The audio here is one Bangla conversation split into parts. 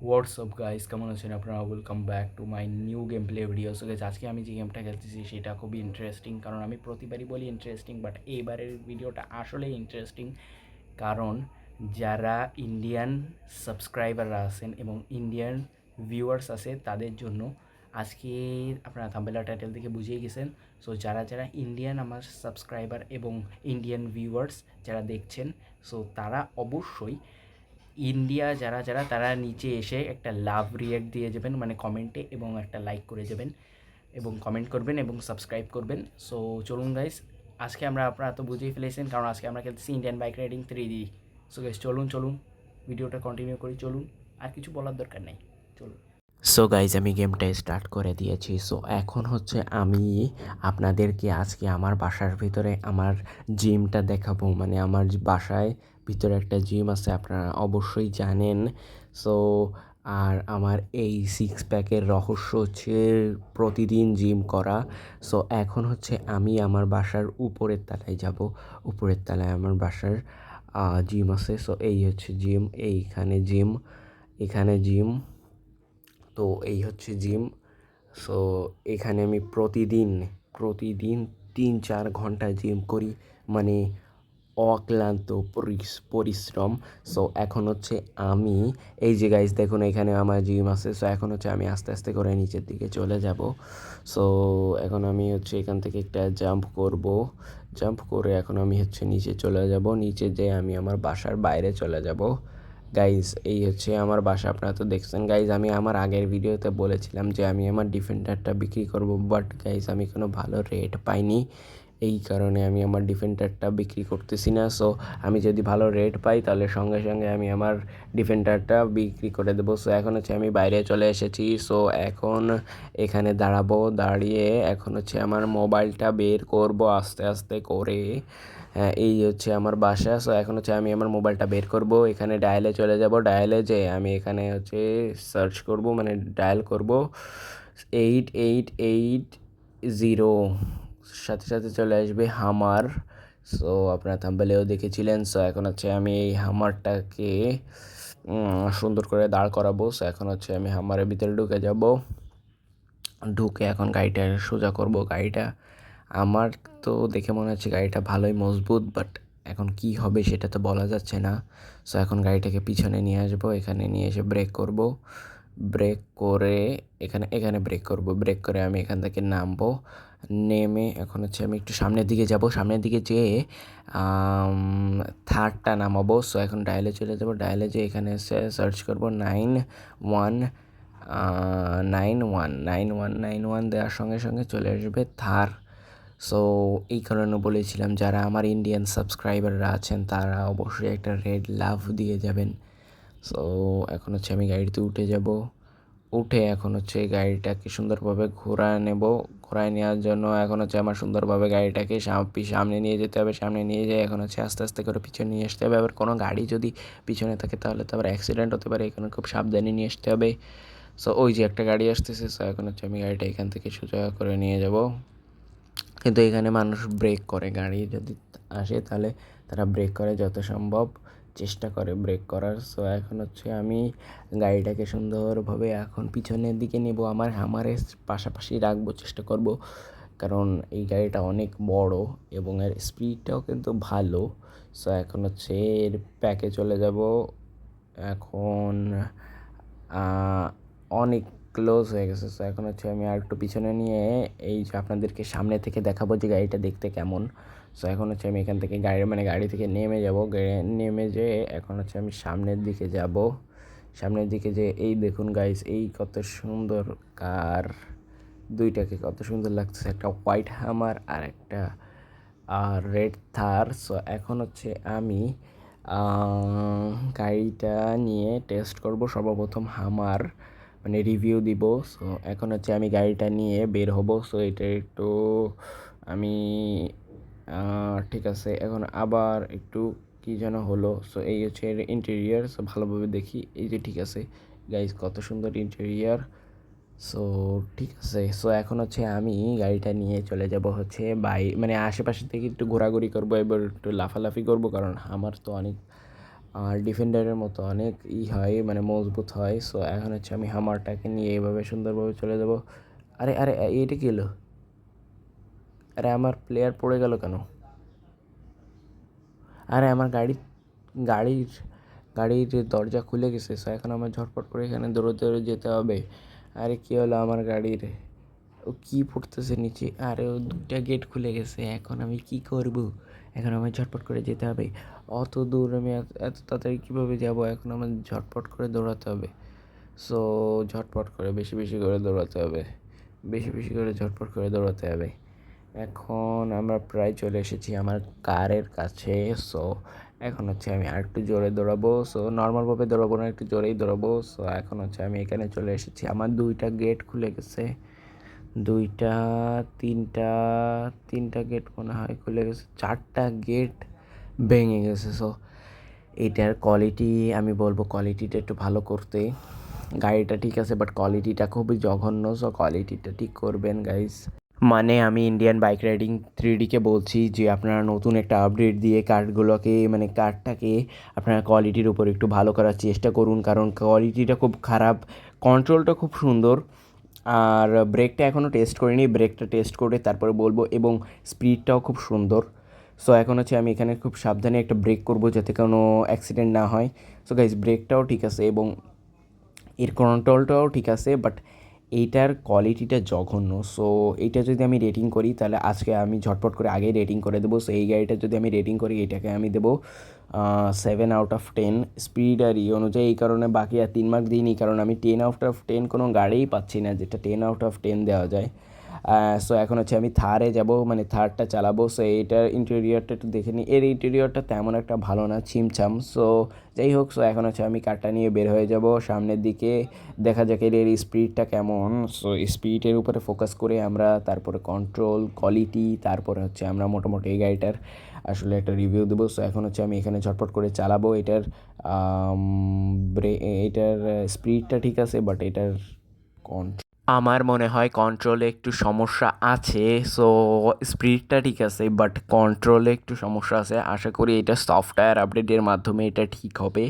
হোয়াটসঅ্যাপ গাইস, কেমন আছেন আপনারা? Welcome back to my new game play video. So guys, আজকে আমি যে গেমটা খেলতেছি সেটা খুবই ইন্টারেস্টিং, কারণ আমি প্রতিবারই বলি ইন্টারেস্টিং, বাট এইবারের ভিডিওটা আসলেই ইন্টারেস্টিং। কারণ যারা ইন্ডিয়ান সাবস্ক্রাইবাররা আছেন এবং ইন্ডিয়ান ভিউয়ার্স আছে তাদের জন্য আজকে আপনারা থাম্বনেল টাইটেল থেকে বুঝিয়ে গেছেন। সো যারা যারা ইন্ডিয়ান আমার সাবস্ক্রাইবার এবং ইন্ডিয়ান ভিউয়ার্স যারা দেখছেন, সো তারা অবশ্যই ইন্ডিয়া যারা যারা তারা নিচে এসে একটা লাভ রিয়াক্ট দিয়ে যাবেন, মানে কমেন্টে, এবং একটা লাইক করে যাবেন এবং কমেন্ট করবেন এবং সাবস্ক্রাইব করবেন। সো চলুন গাইস, আজকে আমরা আপনারা তো বুঝেই ফেলেছেন, কারণ আজকে আমরা খেলতেছি Indian bike riding 3D। So guys চলুন ভিডিওটা কন্টিনিউ করি। চলুন, আর কিছু বলার দরকার নেই, চলুন। সো গাইজ, আমি গেমটা স্টার্ট করে দিয়েছি। সো এখন হচ্ছে আমি আপনাদেরকে আজকে আমার বাসার ভিতরে আমার জিমটা দেখাবো। মানে আমার বাসায় ভিতরে একটা জিম আছে, আপনারা অবশ্যই জানেন। সো আর আমার এই সিক্স প্যাকের রহস্য হচ্ছে প্রতিদিন জিম করা। সো এখন হচ্ছে আমি আমার বাসার উপরের তলায় যাব। উপরের তলায় আমার বাসার জিম আছে। সো এই হচ্ছে জিম, এখানে জিম। তো এই হচ্ছে জিম। সো এখানে আমি প্রতিদিন 3-4 ঘন্টা জিম করি, মানে অক্লান্ত পরিশ্রম। সো এখন হচ্ছে আমি, এই যে গাইজ দেখুন এখানে আমার জিম আছে। সো এখন হচ্ছে আমি আস্তে আস্তে করে নিচের দিকে চলে যাব। সো এখন আমি হচ্ছে এখান থেকে একটা জাম্প করে এখন আমি হচ্ছে নিচে চলে যাব। নিচে যেয়ে আমি আমার বাসার বাইরে চলে যাব। গাইজ এই হচ্ছে আমার বাসা, আপনারা তো দেখছেন। গাইজ আমি আমার আগের ভিডিওতে বলেছিলাম যে আমি আমার ডিফেন্ডারটা বিক্রি করব, বাট গাইজ আমি কোনো ভালো রেট পাইনি, এই কারণে আমি আমার ডিফেন্ডারটা বিক্রি করতেছি না। সো আমি যদি ভালো রেট পাই তাহলে সঙ্গে সঙ্গে আমি আমার ডিফেন্ডারটা বিক্রি করে দেবো। সো এখন হচ্ছে আমি বাইরে চলে এসেছি। সো এখন এখানে দাঁড়িয়ে এখন হচ্ছে আমার মোবাইলটা বের করব আস্তে আস্তে করে। হ্যাঁ, এই হচ্ছে আমার বাসা। সো এখন হচ্ছে আমি আমার মোবাইলটা বের করব, এখানে ডায়ালে চলে যাব। ডায়ালে যে আমি এখানে হচ্ছে সার্চ করব, মানে ডায়াল করব 8880, সাথে সাথে চলে আসবে হামার। সো আপনারা থাম্বনেলেও দেখেছিলেন। সো এখন হচ্ছে আমি এই হামারটাকে সুন্দর করে দাঁড় করাবো। সো এখন হচ্ছে আমি হামারের ভিতরে ঢুকে যাব। ঢুকে এখন গাড়িটা সোজা করব। গাড়িটা আমার তো দেখে মনে হচ্ছে গাড়িটা ভালোই মজবুত, বাট এখন কি হবে সেটা তো বলা যাচ্ছে না। সো এখন গাড়িটাকে পিছনে নিয়ে আসবো, এখানে নিয়ে এসে ব্রেক করব। ব্রেক করে এখানে ব্রেক করে আমি এখান থেকে নামবো। নেমে এখন হচ্ছে আমি একটু সামনের দিকে যাব। সামনের দিকে যেয়ে থার্ডটা নামাবো। সো এখন ডায়ালে চলে যাব। ডায়ালে যেয়ে এখানে এসে সার্চ করবো 9191 দেওয়ার সঙ্গে সঙ্গে চলে আসবে থার। সো এই কারণে বলেছিলাম যারা আমার ইন্ডিয়ান সাবস্ক্রাইবাররা আছেন তারা অবশ্যই একটা রেড লাভ দিয়ে যাবেন। সো এখন হচ্ছে আমি গাড়িতে উঠে যাব। উঠে এখন হচ্ছে গাড়িটাকে সুন্দরভাবে ঘোরায় নেওয়ার জন্য এখন হচ্ছে আমার সুন্দরভাবে গাড়িটাকে সামনে নিয়ে যেতে হবে। সামনে নিয়ে যেয়ে এখন হচ্ছে আস্তে আস্তে করে পিছনে নিয়ে আসতে হবে। আবার কোনো গাড়ি যদি পিছনে থাকে তাহলে তো আবার অ্যাক্সিডেন্ট হতে পারে, এখানে খুব সাবধানে নিয়ে আসতে হবে। সো ওই যে একটা গাড়ি আসতেছে। সো এখন হচ্ছে আমি গাড়িটা এখান থেকে সোজা করে নিয়ে যাব। কিন্তু এখানে মানুষ ব্রেক করে, গাড়ি যদি আসে তাহলে তারা ব্রেক করে, যত সম্ভব চেষ্টা করে ব্রেক করার। সো এখন হচ্ছে আমি গাড়িটাকে সুন্দরভাবে এখন পিছনের দিকে নেব, আমার হামারের পাশাপাশি রাখবো, চেষ্টা করব, কারণ এই গাড়িটা অনেক বড় এবং এর স্পিডটাও কিন্তু ভালো। সো এখন হচ্ছে এর প্যাকে চলে যাব। এখন অনেক ক্লোজ হয়ে গেছে। সো এখন হচ্ছে আমি আর একটু পিছনে নিয়ে এই যে আপনাদেরকে সামনে থেকে দেখাবো যে গাড়িটা দেখতে কেমন। সো এখন হচ্ছে আমি এখান থেকে গাড়ি থেকে নেমে যাব। নেমে যেয়ে এখন হচ্ছে আমি সামনের দিকে যাব। সামনের দিকে যে এই দেখুন গাইস, এই কত সুন্দর কার, দুইটাকে কত সুন্দর লাগছে, একটা হোয়াইট হামার আর একটা রেড থার। সো এখন হচ্ছে আমি গাড়িটা নিয়ে টেস্ট করব, সর্বপ্রথম হামার মানে রিভিউ দিব। সো এখন হচ্ছে আমি গাড়িটা নিয়ে বের হব। সো এটা একটু আমি ঠিক আছে, এখন আবার একটু কি যেন হলো। সো এই হচ্ছে এর ইন্টেরিয়ার। সো ভালোভাবে দেখি, এই যে ঠিক আছে গাইজ, কত সুন্দর ইন্টেরিয়ার। সো ঠিক আছে। সো এখন হচ্ছে আমি গাড়িটা নিয়ে চলে যাব হচ্ছে মানে আশেপাশে থেকে একটু ঘোরাঘুরি করবো, এবার একটু লাফালাফি করব, কারণ আমার তো অনেক আর ডিফেন্ডারের মতো অনেক হয় মানে মজবুত হয়। সো এখন হচ্ছে আমি হামারটাকে নিয়ে এইভাবে সুন্দরভাবে চলে যাব। আরে আরে এইটা কী হলো? আরে আমার প্লেয়ার পড়ে গেল কেন? আরে আমার গাড়ির গাড়ির দরজা খুলে গেছে। সো এখন আমার ঝটপট করে এখানে দৌড়ে দৌড়ে যেতে হবে। আরে কী হলো আমার গাড়ির? ও কী পড়তেছে নিচে? আরে ও 2টা গেট খুলে গেছে। এখন আমি কি করব? এখন আমার ঝটপট করে যেতে হবে। অত দূর আমি এত তাড়াতাড়ি কীভাবে যাব? এখন আমার ঝটপট করে দৌড়াতে হবে। সো ঝটপট করে বেশি বেশি করে দৌড়াতে হবে। বেশি বেশি করে ঝটপট করে দৌড়াতে হবে। এখন আমরা প্রায় চলে এসেছি আমার কারের কাছে। সো এখন হচ্ছে আমি আরেকটু জোরে দৌড়াবো। সো নর্মালভাবে দৌড়াবো না, একটু জোরেই দৌড়াবো। সো এখন হচ্ছে আমি এখানে চলে এসেছি। আমার 2টা গেট খুলে গেছে। 2টা, 3টা, 3টা গেট মনে হয় খুলে গেছে। 4টা গেট ভেঙে গেছে। সো এটার কোয়ালিটি আমি বলবো কোয়ালিটিটা একটু ভালো করতে। গাড়িটা ঠিক আছে বাট কোয়ালিটিটা খুবই জঘন্য। সো কোয়ালিটিটা ঠিক করবেন গাইস। মানে আমি ইন্ডিয়ান বাইক রাইডিং 3Dকে বলছি যে আপনারা নতুন একটা আপডেট দিয়ে কারগুলোকে মানে কারটাকে আপনারা কোয়ালিটির উপর একটু ভালো করার চেষ্টা করুন, কারণ কোয়ালিটিটা খুব খারাপ। কন্ট্রোলটা খুব সুন্দর, আর ব্রেকটা এখনও টেস্ট করিনি। ব্রেকটা টেস্ট করে তারপরে বলবো, এবং স্পিডটাও খুব সুন্দর। সো এখন হচ্ছে আমি এখানে খুব সাবধানে একটা ব্রেক করবো যাতে কোনো অ্যাক্সিডেন্ট না হয়। সো গাইজ ব্রেকটাও ঠিক আছে এবং এর কন্ট্রোলটাও ঠিক আছে, বাট এইটার কোয়ালিটিটা জঘন্য। সো এইটা যদি আমি রেটিং করি তাহলে আজকে আমি ঝটপট করে আগেই রেটিং করে দেবো। সো এই গাড়িটা যদি আমি রেটিং করি এটাকে আমি দেবো 7/10। স্পিড আর অনুযায়ী এই কারণে বাকি আর 3 মার্ক দিইনি, কারণ আমি 10/10 কোনো গাড়িই পাচ্ছি না যেটা 10/10 দেওয়া যায়। সো এখন হচ্ছে আমি থারে যাব, মানে থারটা চালাবো। সো এইটার ইন্টেরিয়রটা একটু দেখে নিই। এর ইন্টেরিয়রটা তেমন একটা ভালো না, ছিমছাম। সো যাই হোক, সো এখন হচ্ছে আমি কারটা নিয়ে বের হয়ে যাব সামনের দিকে। দেখা যাক এর স্পিডটা কেমন। সো স্পিডের উপরে ফোকাস করে আমরা তারপরে কন্ট্রোল, কোয়ালিটি, তারপরে হচ্ছে আমরা মোটামুটি এই গাড়িটার আসলে একটা রিভিউ দেবো। সো এখন হচ্ছে আমি এখানে ঝটপট করে চালাবো। এটার স্পিডটা ঠিক আছে, বাট এটার আমার মনে হয় কন্ট্রোলে একটু সমস্যা আছে। সো স্পিডটা ঠিক আছে বাট কন্ট্রোলে একটু সমস্যা আছে। আশা করি এটা সফটওয়্যার আপডেটের মাধ্যমে এটা ঠিক হবে।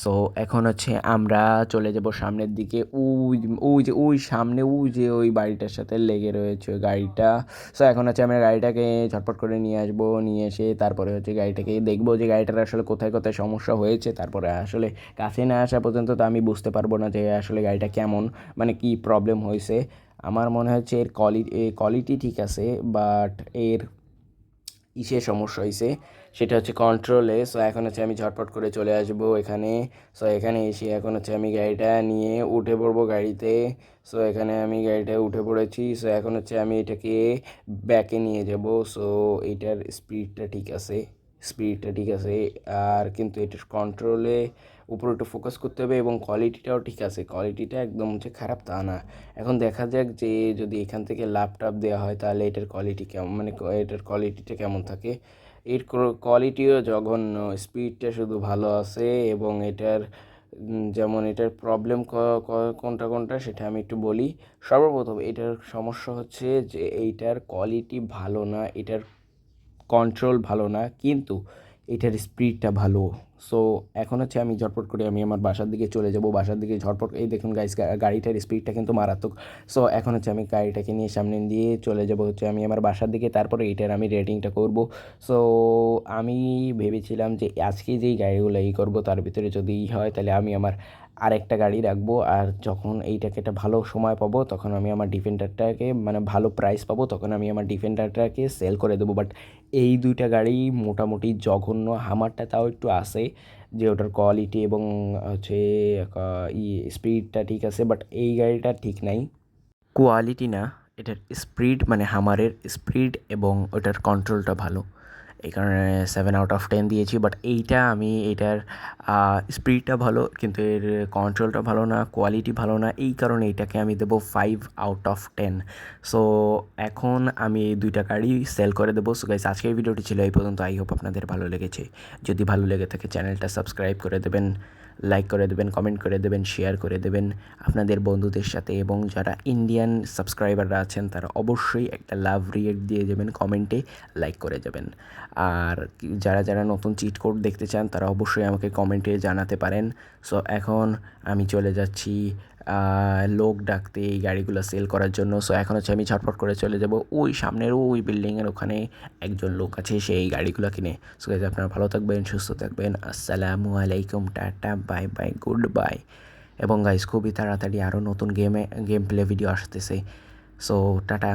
সো এখন হচ্ছে আমরা চলে যাব সামনের দিকে। ওই ওই যে ওই সামনে ওই যে ওই বাড়িটার সাথে লেগে রয়েছে ওই গাড়িটা। সো এখন হচ্ছে আমরা গাড়িটাকে ঝটপট করে নিয়ে আসবো, নিয়ে এসে তারপরে হচ্ছে গাড়িটাকে দেখবো যে গাড়িটার আসলে কোথায় কোথায় সমস্যা হয়েছে। তারপরে আসলে কাছে না আসা পর্যন্ত তো আমি বুঝতে পারবো না যে আসলে গাড়িটা কেমন, মানে কি প্রবলেম হয়েছে। আমার মনে হচ্ছে এর কোয়ালিটি ঠিক আছে, বাট এর সমস্যা হয়েছে, সেটা হচ্ছে কন্ট্রোলে। সো এখন হচ্ছে আমি ঝটপট করে চলে আসবো এখানে। সো এখানে এসে এখন হচ্ছে আমি গাড়িটা নিয়ে উঠে পড়বো গাড়িতে। সো এখানে আমি গাড়িটা উঠে পড়েছি। সো এখন হচ্ছে আমি এটাকে ব্যাকে নিয়ে যাব। সো এইটার স্পিডটা ঠিক আছে, আর কিন্তু এটার কন্ট্রোলে উপরে একটু ফোকাস করতে হবে, এবং কোয়ালিটিটাও ঠিক আছে। কোয়ালিটিটা একদম হচ্ছে খারাপ তা না। এখন দেখা যাক যে যদি এখান থেকে ল্যাপটপ দেওয়া হয় তাহলে এটার কোয়ালিটি কেমন, মানে এটার কোয়ালিটিটা কেমন থাকে। এর কোয়ালিটিও জঘন্য, স্পিডটা শুধু ভালো আছে, এবং এটার যেমন এটার প্রবলেম কোনটা কোনটা সেটা আমি একটু বলি। সর্বপ্রথম এটার সমস্যা হচ্ছে যে এইটার কোয়ালিটি ভালো না, এটার কন্ট্রোল ভালো না, কিন্তু এটার স্পিডটা ভালো। সো এখন হচ্ছে আমি ঝটপট করে আমি আমার বাসার দিকে চলে যাব। বাসার দিকে ঝটপট, এই দেখুন গাইস গাড়িটার স্পিডটা কিন্তু মারাত্মক। সো এখন হচ্ছে আমি গাড়িটাকে নিয়ে সামনে দিয়ে চলে যাব হচ্ছে আমি আমার বাসার দিকে, তারপরে এটার আমি রেটিংটা করব। সো আমি ভেবেছিলাম যে আজকে যেই গাড়িগুলো করবো তার ভিতরে যদি হয় তাহলে আমি আমার আরেকটা গাড়ি রাখবো, আর যখন এইটাকে একটা ভালো সময় পাবো তখন আমি আমার ডিফেন্ডারটাকে, মানে ভালো প্রাইস পাবো তখন আমি আমার ডিফেন্ডারটাকে সেল করে দেবো। বাট এই 2টা গাড়ি মোটামুটি জঘন্য। হামারটা তাও একটু আসে যে ওটার কোয়ালিটি এবং হচ্ছে স্পিডটা ঠিক আছে, বাট এই গাড়িটা ঠিক নাই। কোয়ালিটি না, এটার স্পিড, মানে হামারের স্পিড এবং ওটার কন্ট্রোলটা ভালো, এই কারণে 7/10 দিয়েছি। বাট এইটা আমি এটার স্পিডটা ভালো কিন্তু এর কন্ট্রোলটা ভালো না, কোয়ালিটি ভালো না, এই কারণে এটাকে আমি দেবো 5/10। সো এখন আমি এই 2টা গাড়ি সেল করে দেবো। সো গাইস আজকের ভিডিওটি ছিল এই পর্যন্ত। আই হোপ আপনাদের ভালো লেগেছে। যদি ভালো লেগে থাকে চ্যানেলটা সাবস্ক্রাইব করে দেবেন, লাইক করে দেবেন, কমেন্ট করে দেবেন, শেয়ার করে দেবেন আপনাদের বন্ধুদের সাথে, এবং যারা ইন্ডিয়ান সাবস্ক্রাইবাররা আছেন তারা অবশ্যই একটা লাভ রিয়েক্ট দিয়ে যাবেন, কমেন্টে লাইক করে যাবেন। আর যারা যারা নতুন চিট কোড দেখতে চান তারা অবশ্যই আমাকে কমেন্টে জানাতে পারেন। সো এখন আমি চলে যাচ্ছি লোক ডাকতে এই গাড়িগুলো সেল করার জন্য। সো এখন হচ্ছে আমি ঝটপট করে চলে যাব ওই সামনের ওই বিল্ডিংয়ের ওখানে একজন লোক আছে সেই গাড়িগুলো কিনে। সো গাইজ আপনারা ভালো থাকবেন, সুস্থ থাকবেন, আসসালামু আলাইকুম, tata, bye bye, good bye. এবং গাইজ খুবই তাড়াতাড়ি আরও নতুন গেম প্লে ভিডিও আসতেছে। So tata.